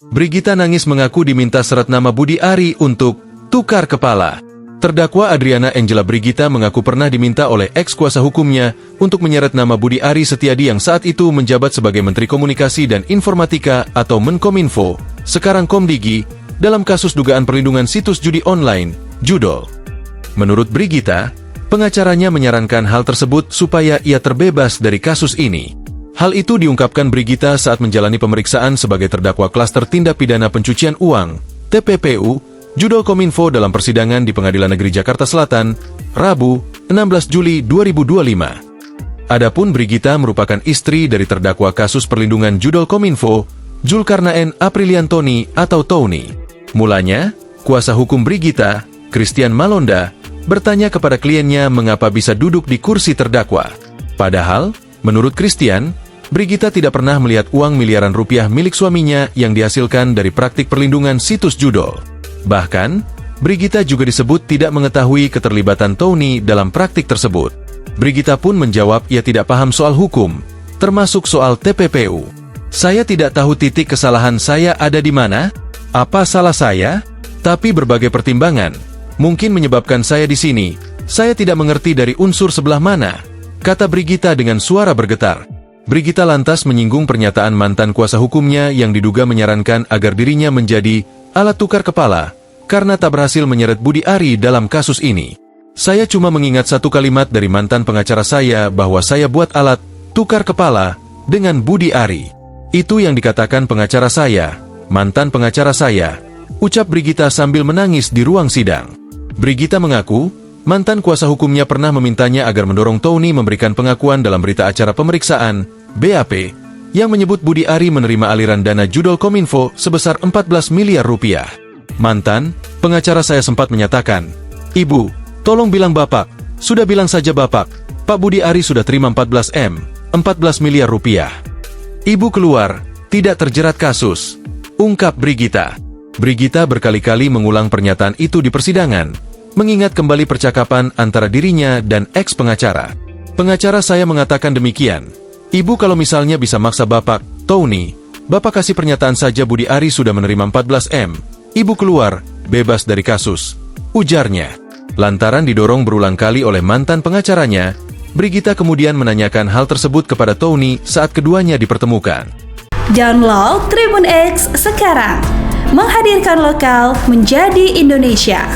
Brigita nangis mengaku diminta seret nama Budi Ari untuk tukar kepala. Terdakwa Adriana Angela Brigita mengaku pernah diminta oleh ex-kuasa hukumnya untuk menyeret nama Budi Ari Setiadi yang saat itu menjabat sebagai Menteri Komunikasi dan Informatika atau Menkominfo, sekarang Komdigi, dalam kasus dugaan perlindungan situs judi online, Judol. Menurut Brigita, pengacaranya menyarankan hal tersebut supaya ia terbebas dari kasus ini. Hal itu diungkapkan Brigita saat menjalani pemeriksaan sebagai terdakwa klaster tindak pidana pencucian uang, TPPU, Judol Kominfo dalam persidangan di Pengadilan Negeri Jakarta Selatan, Rabu, 16 Juli 2025. Adapun Brigita merupakan istri dari terdakwa kasus perlindungan Judol Kominfo, Zulkarnaen Apriliantoni atau Tony. Mulanya, kuasa hukum Brigita, Christian Malonda, bertanya kepada kliennya mengapa bisa duduk di kursi terdakwa. Padahal, menurut Christian, Brigita tidak pernah melihat uang miliaran rupiah milik suaminya yang dihasilkan dari praktik perlindungan situs Judol. Bahkan, Brigita juga disebut tidak mengetahui keterlibatan Tony dalam praktik tersebut. Brigita pun menjawab ia tidak paham soal hukum, termasuk soal TPPU. Saya tidak tahu titik kesalahan saya ada di mana, apa salah saya, tapi berbagai pertimbangan mungkin menyebabkan saya di sini. Saya tidak mengerti dari unsur sebelah mana, kata Brigita dengan suara bergetar. Brigita lantas menyinggung pernyataan mantan kuasa hukumnya yang diduga menyarankan agar dirinya menjadi alat tukar kepala, karena tak berhasil menyeret Budi Ari dalam kasus ini. Saya cuma mengingat satu kalimat dari mantan pengacara saya bahwa saya buat alat tukar kepala dengan Budi Ari. Itu yang dikatakan pengacara saya, mantan pengacara saya, ucap Brigita sambil menangis di ruang sidang. Brigita mengaku, mantan kuasa hukumnya pernah memintanya agar mendorong Tony memberikan pengakuan dalam berita acara pemeriksaan, BAP, yang menyebut Budi Ari menerima aliran dana Judol Kominfo sebesar 14 miliar rupiah. Mantan pengacara saya sempat menyatakan, "Ibu, tolong bilang Bapak, sudah bilang saja Bapak, Pak Budi Ari sudah terima 14 miliar rupiah. Ibu keluar, tidak terjerat kasus," ungkap Brigita. Brigita berkali-kali mengulang pernyataan itu di persidangan, mengingat kembali percakapan antara dirinya dan ex-pengacara. Pengacara saya mengatakan demikian, "Ibu kalau misalnya bisa maksa Bapak, Tony, Bapak kasih pernyataan saja Budi Ari sudah menerima 14 M. Ibu keluar, bebas dari kasus," ujarnya. Lantaran didorong berulang kali oleh mantan pengacaranya, Brigita kemudian menanyakan hal tersebut kepada Tony saat keduanya dipertemukan. Download Tribun X sekarang, menghadirkan lokal menjadi Indonesia.